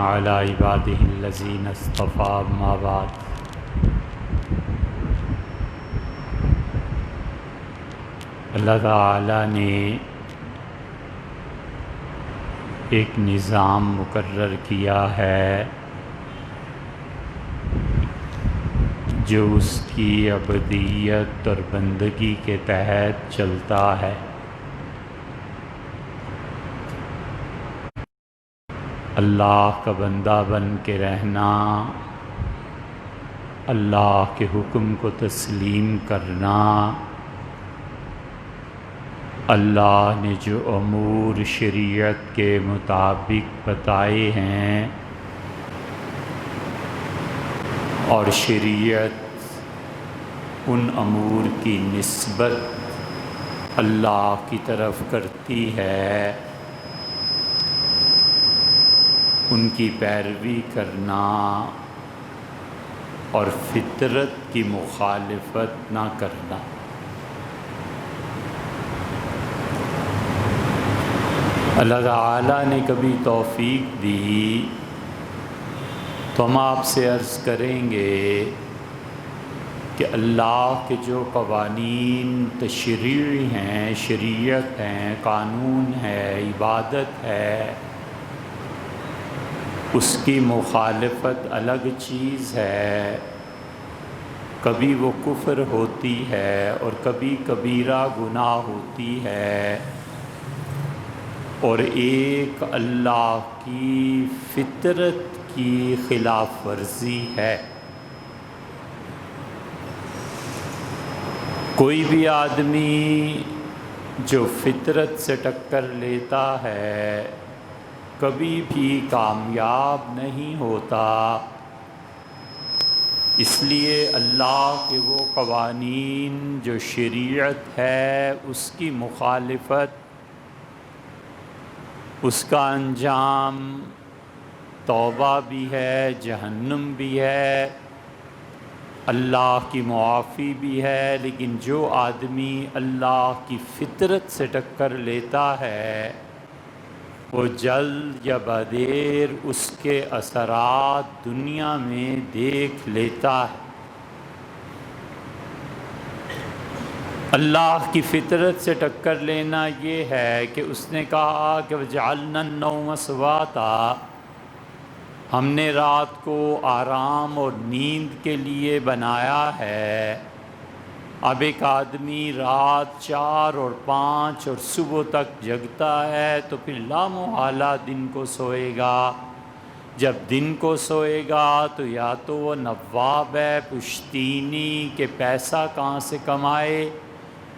علی عبادہ الذین اصطفیٰ اما بعد۔ اللہ تعالیٰ نے ایک نظام مقرر کیا ہے جو اس کی عبودیت اور بندگی کے تحت چلتا ہے۔ اللہ کا بندہ بن کے رہنا، اللہ کے حکم کو تسلیم کرنا، اللہ نے جو امور شریعت کے مطابق بتائے ہیں اور شریعت ان امور کی نسبت اللہ کی طرف کرتی ہے، ان کی پیروی کرنا اور فطرت کی مخالفت نہ کرنا۔ اللہ تعالیٰ نے کبھی توفیق دی تو ہم آپ سے عرض کریں گے کہ اللہ کے جو قوانین تشریعی ہیں، شریعت ہیں، قانون ہے، عبادت ہے، اس کی مخالفت الگ چیز ہے۔ کبھی وہ کفر ہوتی ہے اور کبھی کبیرہ گناہ ہوتی ہے، اور ایک اللہ کی فطرت کی خلاف ورزی ہے۔ کوئی بھی آدمی جو فطرت سے ٹکر لیتا ہے کبھی بھی کامیاب نہیں ہوتا۔ اس لیے اللہ کے وہ قوانین جو شریعت ہے اس کی مخالفت، اس کا انجام توبہ بھی ہے، جہنم بھی ہے، اللہ کی معافی بھی ہے۔ لیکن جو آدمی اللہ کی فطرت سے ٹکر لیتا ہے وہ جلد یا بدیر اس کے اثرات دنیا میں دیکھ لیتا ہے۔ اللہ کی فطرت سے ٹکر لینا یہ ہے کہ اس نے کہا کہ وَجَعَلْنَا النَّوْمَ سُبَاتًا، ہم نے رات کو آرام اور نیند کے لیے بنایا ہے۔ اب ایک آدمی رات 4 اور 5 اور صبح تک جگتا ہے تو پھر لامحالہ دن کو سوئے گا۔ جب دن کو سوئے گا تو یا تو وہ نواب ہے، پشتینی کہ پیسہ کہاں سے کمائے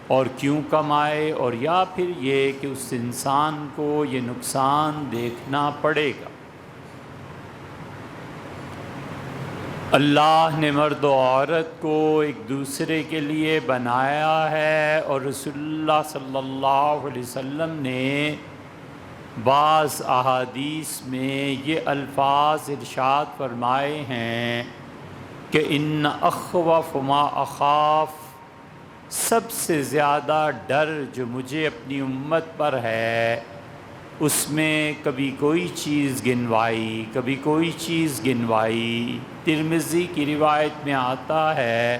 اور کیوں کمائے، اور یا پھر یہ کہ اس انسان کو یہ نقصان دیکھنا پڑے گا۔ اللہ نے مرد و عورت کو ایک دوسرے کے لیے بنایا ہے، اور رسول اللہ صلی اللہ علیہ وسلم نے بعض احادیث میں یہ الفاظ ارشاد فرمائے ہیں کہ ان اخوف ما اخاف، سب سے زیادہ ڈر جو مجھے اپنی امت پر ہے، اس میں کبھی کوئی چیز گنوائی، کبھی کوئی چیز گنوائی۔ ترمذی کی روایت میں آتا ہے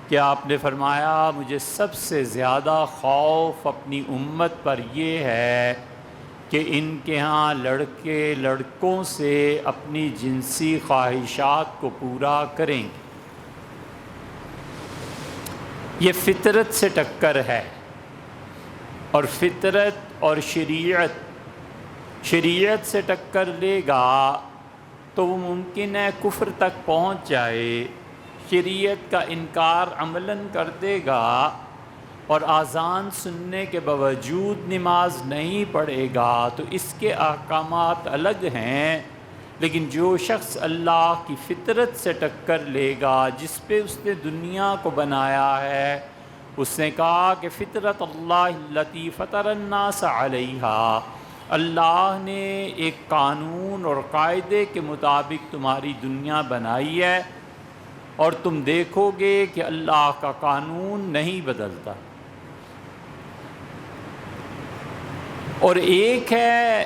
کہ آپ نے فرمایا مجھے سب سے زیادہ خوف اپنی امت پر یہ ہے کہ ان کے ہاں لڑکے لڑکوں سے اپنی جنسی خواہشات کو پورا کریں گے۔ یہ فطرت سے ٹکر ہے، اور فطرت اور شریعت سے ٹکر لے گا تو وہ ممکن ہے کفر تک پہنچ جائے، شریعت کا انکار عملاً کر دے گا اور اذان سننے کے باوجود نماز نہیں پڑھے گا، تو اس کے احکامات الگ ہیں۔ لیکن جو شخص اللہ کی فطرت سے ٹکر لے گا، جس پہ اس نے دنیا کو بنایا ہے، اس نے کہا کہ فطرت اللہ التی فطر الناس علیہا، اللہ نے ایک قانون اور قاعدے کے مطابق تمہاری دنیا بنائی ہے، اور تم دیکھو گے کہ اللہ کا قانون نہیں بدلتا۔ اور ایک ہے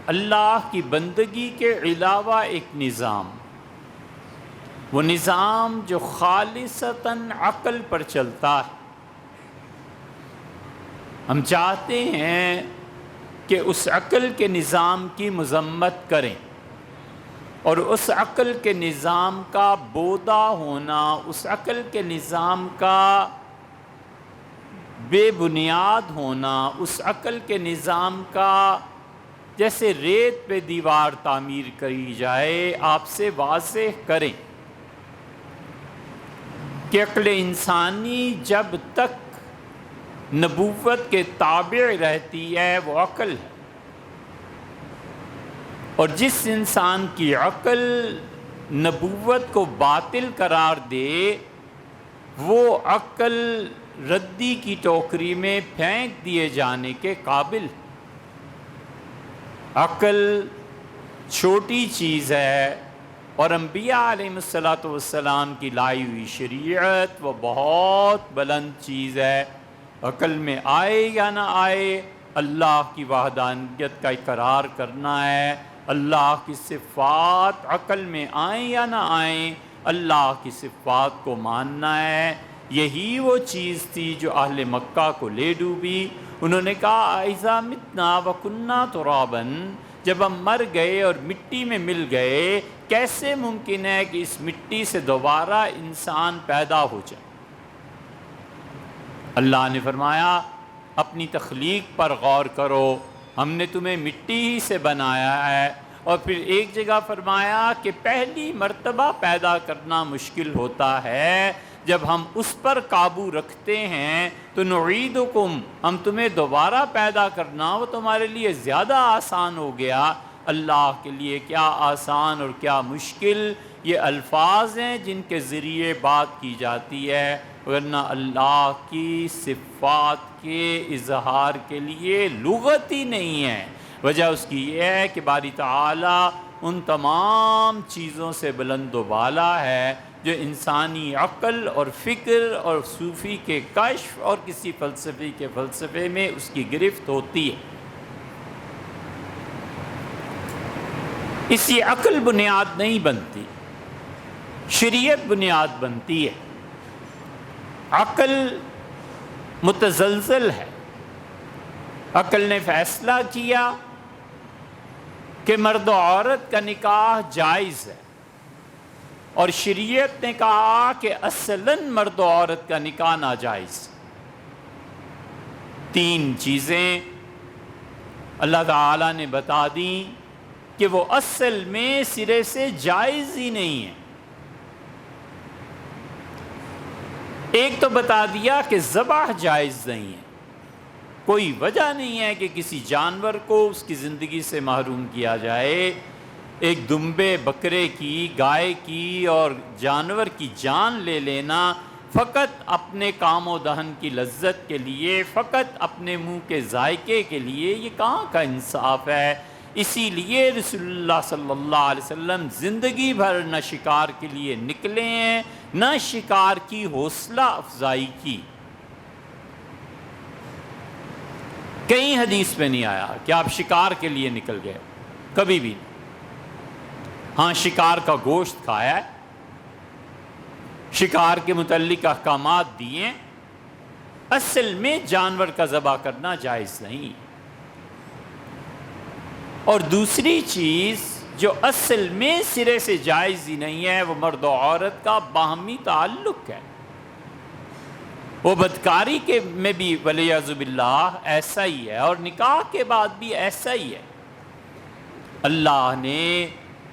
اللہ کی بندگی کے علاوہ ایک نظام، وہ نظام جو خالصتاً عقل پر چلتا ہے۔ ہم چاہتے ہیں کہ اس عقل کے نظام کی مذمت کریں، اور اس عقل کے نظام کا بودا ہونا، اس عقل کے نظام کا بے بنیاد ہونا، اس عقل کے نظام کا جیسے ریت پہ دیوار تعمیر کری جائے، آپ سے واضح کریں کہ عقل انسانی جب تک نبوت کے تابع رہتی ہے وہ عقل ہے، اور جس انسان کی عقل نبوت کو باطل قرار دے وہ عقل ردی کی ٹوکری میں پھینک دیے جانے کے قابل۔ عقل چھوٹی چیز ہے، اور انبیاء علیہ السلام کی لائی ہوئی شریعت وہ بہت بلند چیز ہے۔ عقل میں آئے یا نہ آئے، اللہ کی وحدانیت کا اقرار کرنا ہے، اللہ کی صفات عقل میں آئیں یا نہ آئیں، اللہ کی صفات کو ماننا ہے۔ یہی وہ چیز تھی جو اہل مکہ کو لے ڈوبی۔ انہوں نے کہا اذا متنا وکنا ترابا، جب ہم مر گئے اور مٹی میں مل گئے، کیسے ممکن ہے کہ اس مٹی سے دوبارہ انسان پیدا ہو جائے؟ اللہ نے فرمایا اپنی تخلیق پر غور کرو، ہم نے تمہیں مٹی ہی سے بنایا ہے۔ اور پھر ایک جگہ فرمایا کہ پہلی مرتبہ پیدا کرنا مشکل ہوتا ہے، جب ہم اس پر قابو رکھتے ہیں تو نعیدکم، ہم تمہیں دوبارہ پیدا کرنا وہ تمہارے لیے زیادہ آسان ہو گیا۔ اللہ کے لیے کیا آسان اور کیا مشکل، یہ الفاظ ہیں جن کے ذریعے بات کی جاتی ہے، ورنہ اللہ کی صفات کے اظہار کے لیے لغت ہی نہیں ہے۔ وجہ اس کی یہ ہے کہ باری تعالیٰ ان تمام چیزوں سے بلند و بالا ہے جو انسانی عقل اور فکر اور صوفی کے کشف اور کسی فلسفی کے فلسفے میں اس کی گرفت ہوتی ہے۔ اسی عقل بنیاد نہیں بنتی، شریعت بنیاد بنتی ہے۔ عقل متزلزل ہے۔ عقل نے فیصلہ کیا کہ مرد و عورت کا نکاح جائز ہے، اور شریعت نے کہا کہ اصلاً مرد و عورت کا نکاح ناجائز۔ تین چیزیں اللہ تعالیٰ نے بتا دیں کہ وہ اصل میں سرے سے جائز ہی نہیں ہے۔ ایک تو بتا دیا کہ ذبح جائز نہیں ہے، کوئی وجہ نہیں ہے کہ کسی جانور کو اس کی زندگی سے محروم کیا جائے۔ ایک دمبے، بکرے کی، گائے کی اور جانور کی جان لے لینا فقط اپنے کام و دہن کی لذت کے لیے، فقط اپنے منہ کے ذائقے کے لیے، یہ کہاں کا انصاف ہے؟ اسی لیے رسول اللہ صلی اللہ علیہ وسلم زندگی بھر نہ شکار کے لیے نکلے ہیں، نہ شکار کی حوصلہ افزائی کی۔ کہیں حدیث میں نہیں آیا کہ آپ شکار کے لیے نکل گئے، کبھی بھی نہیں۔ ہاں شکار کا گوشت کھایا ہے، شکار کے متعلق احکامات دیے، اصل میں جانور کا ذبح کرنا جائز نہیں۔ اور دوسری چیز جو اصل میں سرے سے جائز ہی نہیں ہے وہ مرد و عورت کا باہمی تعلق ہے۔ وہ بدکاری کے میں بھی والعیاذ باللہ ایسا ہی ہے، اور نکاح کے بعد بھی ایسا ہی ہے۔ اللہ نے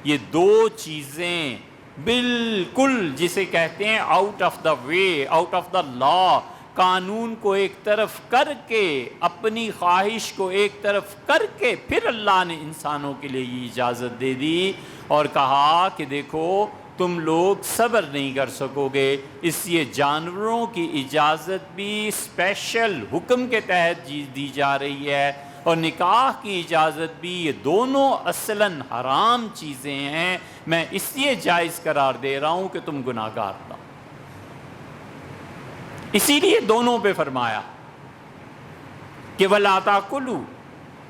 یہ دو چیزیں بالکل جسے کہتے ہیں out of the way, out of the law, قانون کو ایک طرف کر کے، اپنی خواہش کو ایک طرف کر کے، پھر اللہ نے انسانوں کے لیے یہ اجازت دے دی اور کہا کہ دیکھو تم لوگ صبر نہیں کر سکو گے، اس لیے جانوروں کی اجازت بھی اسپیشل حکم کے تحت دی جا رہی ہے، اور نکاح کی اجازت بھی۔ یہ دونوں اصلاً حرام چیزیں ہیں، میں اس لیے جائز قرار دے رہا ہوں کہ تم گناہ گار نہ ہو۔ اسی لیے دونوں پہ فرمایا کہ وَلَا تَأْكُلُوا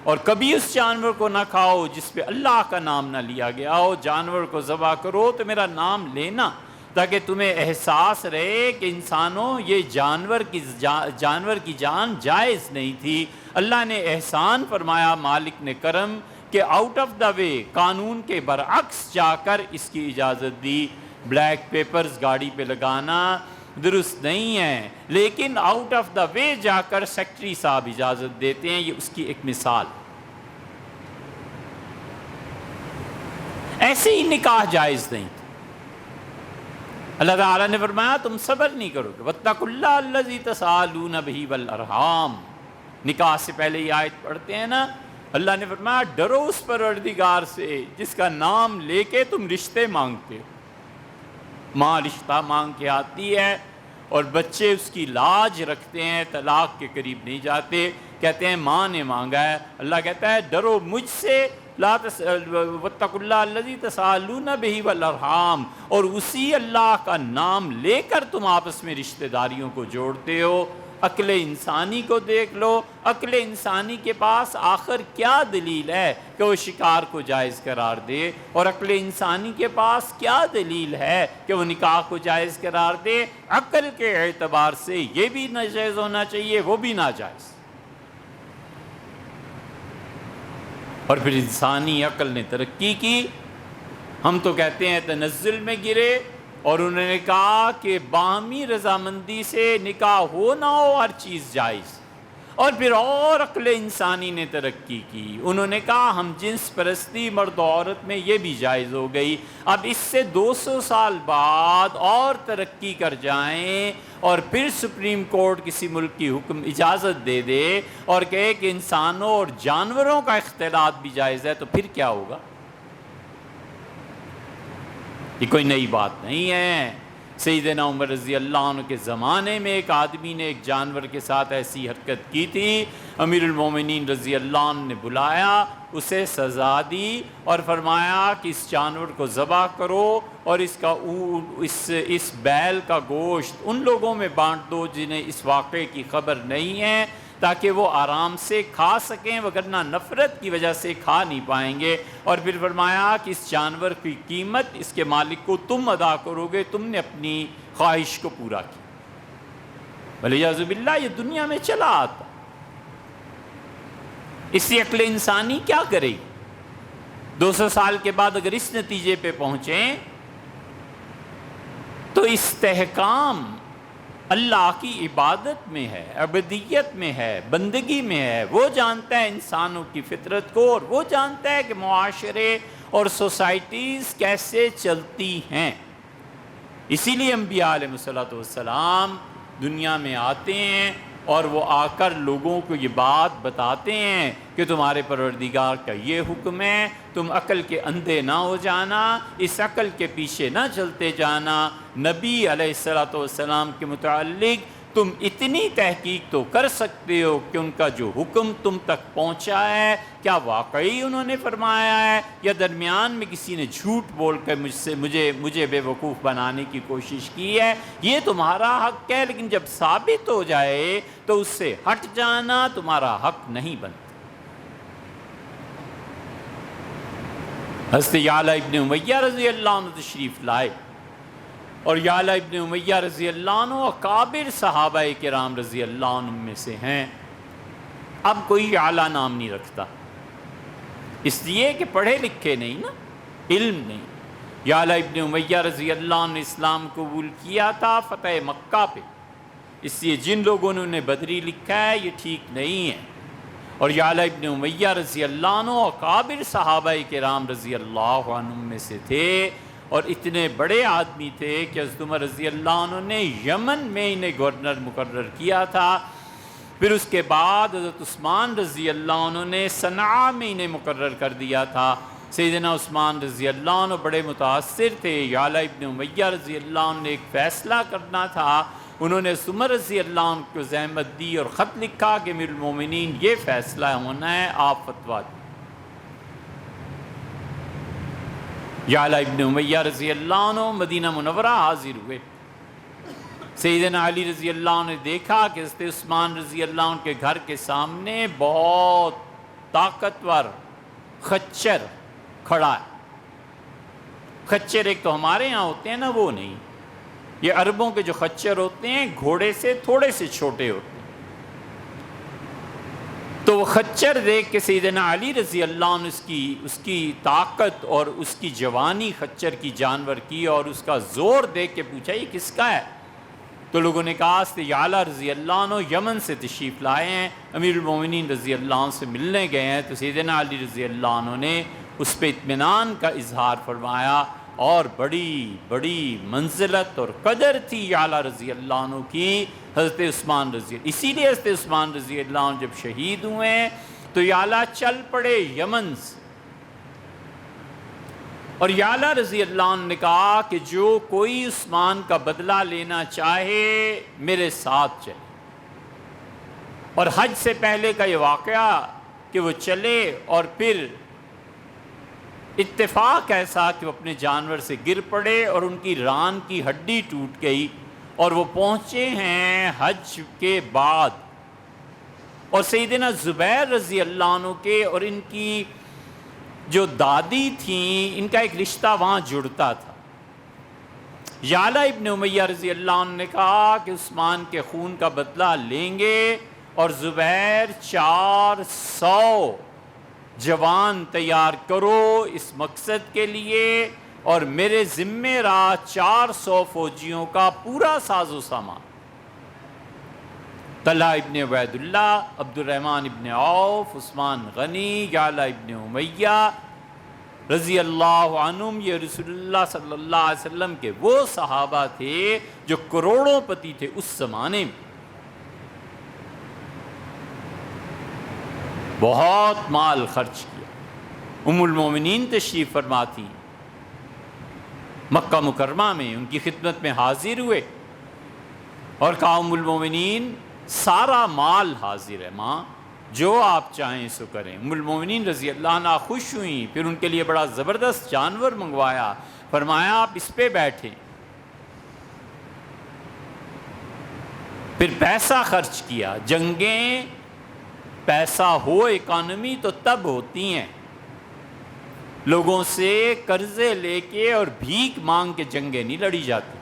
اور کبھی اس جانور کو نہ کھاؤ جس پہ اللہ کا نام نہ لیا گیا ہو. جانور کو ذبح کرو تو میرا نام لینا، تاکہ تمہیں احساس رہے کہ انسانوں یہ جانور کی جان جائز نہیں تھی. اللہ نے احسان فرمایا، مالک نے کرم، کہ آؤٹ آف دا وے، قانون کے برعکس جا کر اس کی اجازت دی. بلیک پیپرز گاڑی پہ لگانا درست نہیں ہے، لیکن آؤٹ آف دا وے جا کر سیکٹری صاحب اجازت دیتے ہیں. یہ اس کی ایک مثال. ایسے ہی نکاح جائز نہیں تھا. اللہ تعالیٰ نے فرمایا تم صبر نہیں کرو گے. واتقوا اللہ الذی تساءلون بہ والارحام. نکاح سے پہلے یہ آیت پڑھتے ہیں نا، اللہ نے فرمایا ڈرو اس پروردگار سے جس کا نام لے کے تم رشتے مانگتے ہو. ماں رشتہ مانگ کے آتی ہے اور بچے اس کی لاج رکھتے ہیں، طلاق کے قریب نہیں جاتے، کہتے ہیں ماں نے مانگا ہے. اللہ کہتا ہے ڈرو مجھ سے، واتقوا اللہ الذی تساءلون بہ والارحام، اور اسی اللہ کا نام لے کر تم آپس میں رشتہ داریوں کو جوڑتے ہو. عقل انسانی کو دیکھ لو، عقل انسانی کے پاس آخر کیا دلیل ہے کہ وہ شکار کو جائز قرار دے، اور عقل انسانی کے پاس کیا دلیل ہے کہ وہ نکاح کو جائز قرار دے. عقل کے اعتبار سے یہ بھی ناجائز ہونا چاہیے، وہ بھی ناجائز. اور پھر انسانی عقل نے ترقی کی. ہم تو کہتے ہیں تنزل میں گرے، اور انہوں نے کہا کہ باہمی رضامندی سے نکاح ہو نہ ہو ہر چیز جائز. اور پھر اور عقل انسانی نے ترقی کی، انہوں نے کہا ہم جنس پرستی مرد و عورت میں یہ بھی جائز ہو گئی. اب اس سے 200 سال بعد اور ترقی کر جائیں اور پھر سپریم کورٹ کسی ملک کی حکم اجازت دے دے اور کہے کہ انسانوں اور جانوروں کا اختلاط بھی جائز ہے، تو پھر کیا ہوگا؟ یہ کوئی نئی بات نہیں ہے. سیدنا عمر رضی اللہ عنہ کے زمانے میں ایک آدمی نے ایک جانور کے ساتھ ایسی حرکت کی تھی. امیر المومنین رضی اللہ عنہ نے بلایا، اسے سزا دی اور فرمایا کہ اس جانور کو ذبح کرو اور اس بیل کا گوشت ان لوگوں میں بانٹ دو جنہیں اس واقعے کی خبر نہیں ہے، تاکہ وہ آرام سے کھا سکیں، وگرنہ نفرت کی وجہ سے کھا نہیں پائیں گے. اور پھر فرمایا کہ اس جانور کی قیمت اس کے مالک کو تم ادا کرو گے، تم نے اپنی خواہش کو پورا کیا. ولیعوذ باللہ یہ دنیا میں چلا آتا. اس سے عقل انسانی کیا کرے گی؟ 200 سال کے بعد اگر اس نتیجے پہ پہنچیں تو استحکام اللہ کی عبادت میں ہے، عبودیت میں ہے، بندگی میں ہے. وہ جانتا ہے انسانوں کی فطرت کو، اور وہ جانتا ہے کہ معاشرے اور سوسائٹیز کیسے چلتی ہیں. اسی لیے انبیاء علیہ السلام دنیا میں آتے ہیں اور وہ آ کر لوگوں کو یہ بات بتاتے ہیں کہ تمہارے پروردگار کا یہ حکم ہے، تم عقل کے اندھے نہ ہو جانا، اس عقل کے پیچھے نہ چلتے جانا. نبی علیہ السلام کے متعلق تم اتنی تحقیق تو کر سکتے ہو کہ ان کا جو حکم تم تک پہنچا ہے کیا واقعی انہوں نے فرمایا ہے، یا درمیان میں کسی نے جھوٹ بول کر مجھے بے وقوف بنانے کی کوشش کی ہے. یہ تمہارا حق ہے، لیکن جب ثابت ہو جائے تو اس سے ہٹ جانا تمہارا حق نہیں بنتا. حضرت یعلا ابن امیہ رضی اللہ عنہ تشریف لائے، اور یعلا ابن امیہ رضی اللہ عنہ اکابر صحابہ کرام رضی اللہ عنہ میں سے ہیں. اب کوئی یعلا نام نہیں رکھتا، اس لیے کہ پڑھے لکھے نہیں نا، علم نہیں. یعلا ابن امیہ رضی اللہ عنہ نے اسلام قبول کیا تھا فتح مکہ پہ، اس لیے جن لوگوں نے انہیں بدری لکھا ہے یہ ٹھیک نہیں ہے. اور یعلا ابن امیہ رضی اللہ عنہ اکابر صحابہ کرام رضی اللہ عنہ میں سے تھے، اور اتنے بڑے آدمی تھے کہ حضرت عمر رضی اللہ عنہ نے یمن میں انہیں گورنر مقرر کیا تھا. پھر اس کے بعد حضرت عثمان رضی اللہ عنہ نے صنعاء میں انہیں مقرر کر دیا تھا. سیدنا عثمان رضی اللہ عنہ بڑے متاثر تھے. یعلا ابن امیہ رضی اللہ عنہ نے ایک فیصلہ کرنا تھا، انہوں نے عمر رضی اللہ عنہ کو زحمت دی اور خط لکھا کہ امیر المومنین یہ فیصلہ ہونا ہے، آپ فتویٰ دیں. یعلا ابن امیہ رضی اللہ عنہ مدینہ منورہ حاضر ہوئے. سیدنا علی رضی اللہ عنہ نے دیکھا کہ حضرت عثمان رضی اللہ عنہ کے گھر کے سامنے بہت طاقتور خچر کھڑا ہے. خچر ایک تو ہمارے ہاں ہوتے ہیں نا، وہ نہیں، یہ عربوں کے جو خچر ہوتے ہیں گھوڑے سے تھوڑے سے چھوٹے ہوتے ہیں. تو وہ خچر دیکھ کے سیدنا علی رضی اللہ عنہ اس کی طاقت اور اس کی جوانی خچر کی جانور کی اور اس کا زور دیکھ کے پوچھا یہ کس کا ہے؟ تو لوگوں نے کہا یعلا رضی اللہ عنہ یمن سے تشریف لائے ہیں، امیر المومنین رضی اللہ عنہ سے ملنے گئے ہیں. تو سیدنا علی رضی اللہ عنہ نے اس پہ اطمینان کا اظہار فرمایا، اور بڑی بڑی منزلت اور قدر تھی یعلا رضی اللہ عنہ کی حضرت عثمان رضی اللہ. اسی لیے حضرت عثمان رضی اللہ عنہ جب شہید ہوئے ہیں تو یعلا چل پڑے یمن سے، اور یعلا رضی اللہ عنہ نے کہا کہ جو کوئی عثمان کا بدلہ لینا چاہے میرے ساتھ چلے. اور حج سے پہلے کا یہ واقعہ کہ وہ چلے اور پھر اتفاق ایسا کہ وہ اپنے جانور سے گر پڑے اور ان کی ران کی ہڈی ٹوٹ گئی، اور وہ پہنچے ہیں حج کے بعد. اور سیدنا زبیر رضی اللہ عنہ کے اور ان کی جو دادی تھیں ان کا ایک رشتہ وہاں جڑتا تھا. یعلا ابن امیہ رضی اللہ عنہ نے کہا کہ عثمان کے خون کا بدلہ لیں گے، اور زبیر 400 جوان تیار کرو اس مقصد کے لیے، اور میرے ذمہ رہا 400 فوجیوں کا پورا ساز و سامان. طلحہ ابن عبید اللہ، عبد الرحمن ابن عوف، عثمان غنی، یعلا ابن امیہ رضی اللہ عنہم، یہ رسول اللہ صلی اللہ علیہ وسلم کے وہ صحابہ تھے جو کروڑوں پتی تھے اس زمانے میں. بہت مال خرچ کیا. ام المومنین تشریف فرما تھی مکہ مکرمہ میں، ان کی خدمت میں حاضر ہوئے اور کہا ام المومنین سارا مال حاضر ہے ماں، جو آپ چاہیں سو کریں. ام المومنین رضی اللہ عنہ خوش ہوئیں، پھر ان کے لیے بڑا زبردست جانور منگوایا، فرمایا آپ اس پہ بیٹھیں. پھر پیسہ خرچ کیا. جنگیں پیسہ ہو اکانومی تو تب ہوتی ہیں، لوگوں سے قرضے لے کے اور بھیک مانگ کے جنگیں نہیں لڑی جاتی.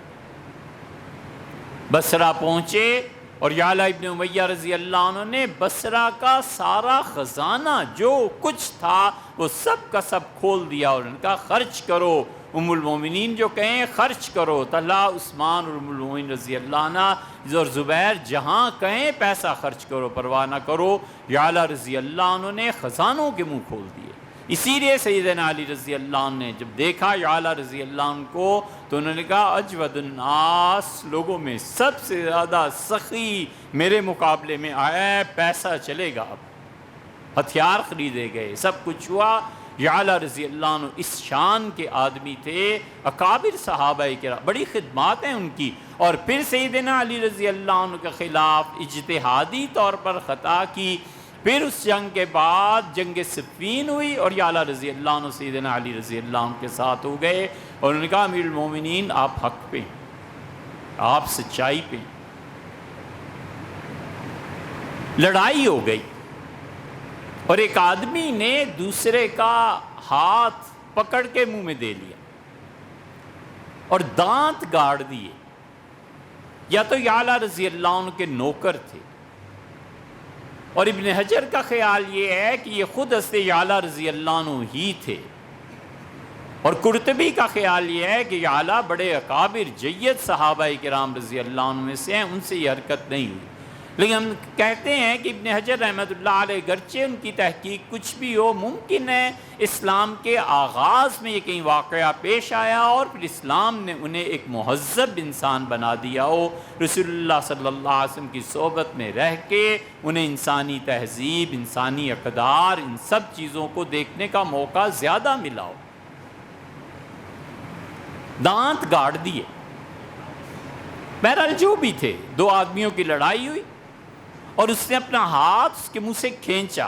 بصرہ پہنچے اور یعلا ابن امیہ رضی اللہ عنہ نے بصرہ کا سارا خزانہ جو کچھ تھا وہ سب کا سب کھول دیا اور ان کا خرچ کرو. ام المومنین جو کہیں خرچ کرو. طلحہ، عثمان اور ام المومنین رضی اللہ عنہ اور زبیر جہاں کہیں پیسہ خرچ کرو، پرواہ نہ کرو. یعلا رضی اللہ عنہ نے خزانوں کے منہ کھول دیے. اسی لیے سیدنا علی رضی اللہ عنہ نے جب دیکھا یعلا رضی اللہ عنہ کو تو انہوں نے کہا اجود الناس، لوگوں میں سب سے زیادہ سخی میرے مقابلے میں آیا ہے، پیسہ چلے گا. اب ہتھیار خریدے گئے، سب کچھ ہوا. یعلا رضی اللہ عنہ اس شان کے آدمی تھے. اکابر صحابہ کرام، بڑی خدمات ہیں ان کی. اور پھر سیدنا علی رضی اللہ عنہ کے خلاف اجتہادی طور پر خطا کی. پھر اس جنگ کے بعد جنگ صفین ہوئی اور یعلا رضی اللہ عنہ سیدنا علی رضی اللہ عنہ کے ساتھ ہو گئے، اور انہوں نے کہا امیر المومنین آپ حق پہ، آپ سچائی پہ. لڑائی ہو گئی اور ایک آدمی نے دوسرے کا ہاتھ پکڑ کے منہ میں دے لیا اور دانت گاڑ دیے. یا تو یعلا رضی اللہ عنہ کے نوکر تھے، اور ابن حجر کا خیال یہ ہے کہ یہ خود حضرت یعلا رضی اللہ عنہ ہی تھے. اور قرطبی کا خیال یہ ہے کہ یعلا بڑے اکابر جید صحابہ کرام رضی اللہ عنہ میں سے ہیں، ان سے یہ حرکت نہیں ہوئی. لیکن ہم کہتے ہیں کہ ابن حجر رحمۃ اللہ علیہ گرچہ ان کی تحقیق کچھ بھی ہو، ممکن ہے اسلام کے آغاز میں یہ کہیں واقعہ پیش آیا اور پھر اسلام نے انہیں ایک مہذب انسان بنا دیا ہو. رسول اللہ صلی اللہ علیہ وسلم کی صحبت میں رہ کے انہیں انسانی تہذیب، انسانی اقدار، ان سب چیزوں کو دیکھنے کا موقع زیادہ ملا ہو. دانت گاڑ دیے. بہرحال جو بھی تھے، دو آدمیوں کی لڑائی ہوئی اور اس نے اپنا ہاتھ اس کے منہ سے کھینچا،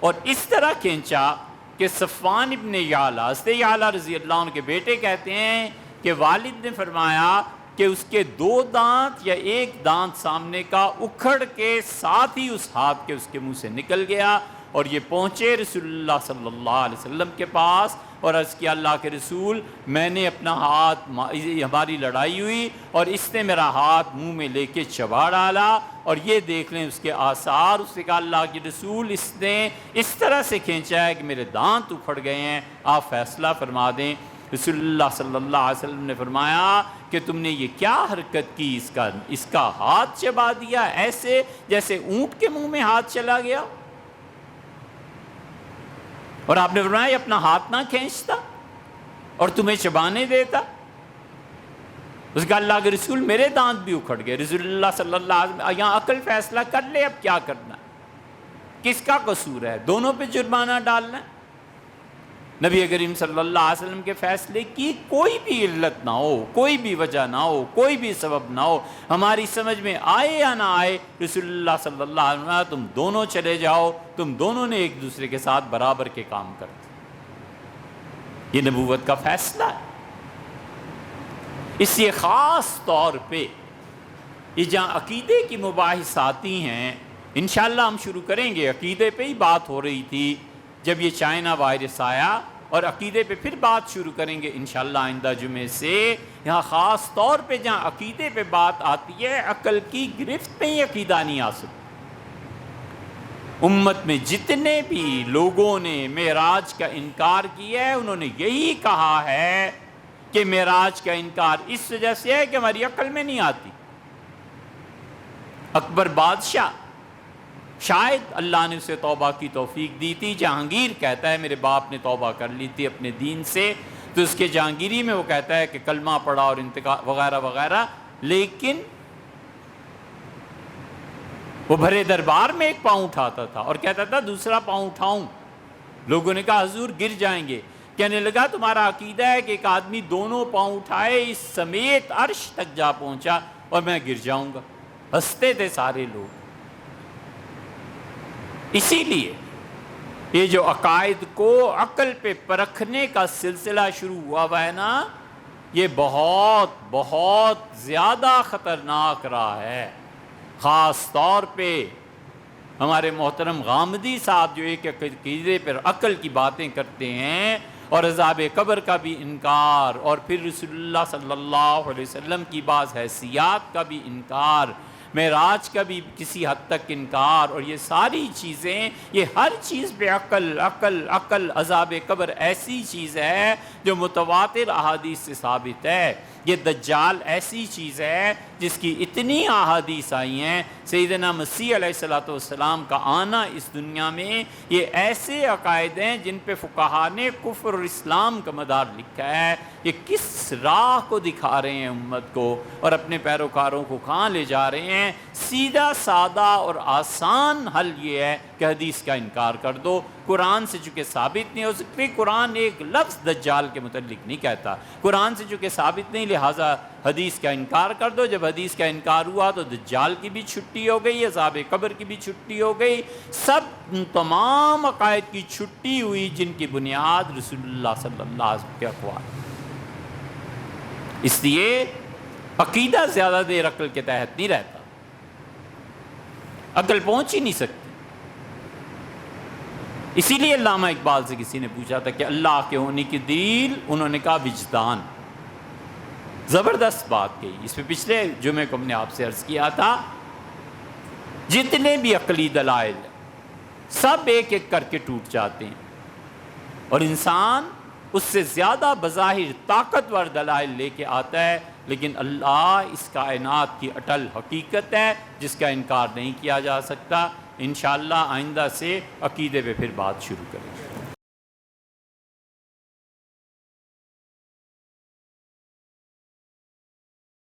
اور اس طرح کھینچا کہ صفوان ابن یعلا، حضرت یعلا رضی اللہ عنہ کے بیٹے کہتے ہیں کہ والد نے فرمایا کہ اس کے 2 دانت یا 1 دانت سامنے کا اکھڑ کے ساتھ ہی اس ہاتھ کے اس کے منہ سے نکل گیا، اور یہ پہنچے رسول اللہ صلی اللہ علیہ وسلم کے پاس اور عرض کیا اللہ کے رسول میں نے اپنا ہاتھ ہماری لڑائی ہوئی اور اس نے میرا ہاتھ منہ میں لے کے چبا ڈالا اور یہ دیکھ لیں اس کے آثار. اس نے کہا اللہ کے رسول اس نے اس طرح سے کھینچا ہے کہ میرے دانت اکھڑ گئے ہیں, آپ فیصلہ فرما دیں. رسول اللہ صلی اللہ علیہ وسلم نے فرمایا کہ تم نے یہ کیا حرکت کی, اس کا ہاتھ چبا دیا ایسے جیسے اونٹ کے منہ میں ہاتھ چلا گیا. اور آپ نے فرمایا یہ اپنا ہاتھ نہ کھینچتا اور تمہیں چبانے دیتا. اس کا اللہ کے رسول میرے دانت بھی اکھڑ گئے. رسول اللہ صلی اللہ علیہ وسلم یہاں عقل فیصلہ کر لے اب کیا کرنا ہے, کس کا قصور ہے, دونوں پہ جرمانہ ڈالنا ہے. نبی کریم صلی اللہ علیہ وسلم کے فیصلے کی کوئی بھی علت نہ ہو, کوئی بھی وجہ نہ ہو, کوئی بھی سبب نہ ہو, ہماری سمجھ میں آئے یا نہ آئے, رسول اللہ صلی اللہ علیہ وسلم تم دونوں چلے جاؤ, تم دونوں نے ایک دوسرے کے ساتھ برابر کے کام کرتے. یہ نبوت کا فیصلہ ہے. اس لیے خاص طور پہ یہ جہاں عقیدے کی مباحث آتی ہیں, انشاءاللہ ہم شروع کریں گے. عقیدے پہ ہی بات ہو رہی تھی جب یہ چائنا وائرس آیا, اور عقیدے پہ پھر بات شروع کریں گے انشاءاللہ آئندہ جمعے سے. یہاں خاص طور پہ جہاں عقیدے پہ بات آتی ہے, عقل کی گرفت میں ہی عقیدہ نہیں آ سکتا. امت میں جتنے بھی لوگوں نے معراج کا انکار کیا ہے انہوں نے یہی کہا ہے کہ معراج کا انکار اس وجہ سے ہے کہ ہماری عقل میں نہیں آتی. اکبر بادشاہ, شاید اللہ نے اسے توبہ کی توفیق دی تھی. جہانگیر کہتا ہے میرے باپ نے توبہ کر لی تھی اپنے دین سے, تو اس کے جہانگیری میں وہ کہتا ہے کہ کلمہ پڑھا اور انتقال وغیرہ وغیرہ, لیکن وہ بھرے دربار میں ایک پاؤں اٹھاتا تھا اور کہتا تھا دوسرا پاؤں اٹھاؤں. لوگوں نے کہا حضور گر جائیں گے. کہنے لگا تمہارا عقیدہ ہے کہ ایک آدمی دونوں پاؤں اٹھائے اس سمیت عرش تک جا پہنچا اور میں گر جاؤں گا. ہنستے تھے سارے لوگ. اسی لیے یہ جو عقائد کو عقل پہ پرکھنے کا سلسلہ شروع ہوا ہے نا, یہ بہت بہت زیادہ خطرناک رہا ہے. خاص طور پہ ہمارے محترم غامدی صاحب جو ایک عقیدے پر عقل کی باتیں کرتے ہیں اور عذاب قبر کا بھی انکار, اور پھر رسول اللہ صلی اللہ علیہ وسلم کی بعض حیثیات کا بھی انکار, معراج کا بھی کسی حد تک انکار, اور یہ ساری چیزیں, یہ ہر چیز پہ عقل عقل عقل. عذاب قبر ایسی چیز ہے جو متواتر احادیث سے ثابت ہے. یہ دجال ایسی چیز ہے جس کی اتنی احادیث آئی ہیں. سیدنا مسیح علیہ السلام کا آنا اس دنیا میں, یہ ایسے عقائد ہیں جن پہ فقہا نے کفر اور اسلام کا مدار لکھا ہے. یہ کس راہ کو دکھا رہے ہیں امت کو, اور اپنے پیروکاروں کو کہاں لے جا رہے ہیں. سیدھا سادہ اور آسان حل یہ ہے کہ حدیث کا انکار کر دو. قرآن سے چونکہ ثابت نہیں ہو سکتی, قرآن ایک لفظ دجال کے متعلق نہیں کہتا, قرآن سے چونکہ ثابت نہیں, لہٰذا حدیث کا انکار کر دو. جب حدیث کا انکار ہوا تو دجال کی بھی چھٹی ہو گئی, عذاب قبر کی بھی چھٹی ہو گئی, سب تمام عقائد کی چھٹی ہوئی جن کی بنیاد رسول اللہ صلی اللہ علیہ وسلم کے اقوال. اس لیے عقیدہ زیادہ دیر عقل کے تحت نہیں رہتا, عقل پہنچ ہی نہیں سکتی. اسی لیے علامہ اقبال سے کسی نے پوچھا تھا کہ اللہ کے ہونے کی دلیل, انہوں نے کہا وجدان. زبردست بات کہی. اس پہ پچھلے جمعے کو ہم نے آپ سے عرض کیا تھا, جتنے بھی عقلی دلائل سب ایک ایک کر کے ٹوٹ جاتے ہیں, اور انسان اس سے زیادہ بظاہر طاقتور دلائل لے کے آتا ہے, لیکن اللہ اس کائنات کی اٹل حقیقت ہے جس کا انکار نہیں کیا جا سکتا. انشاءاللہ آئندہ سے عقیدے پہ پھر بات شروع کریں گے.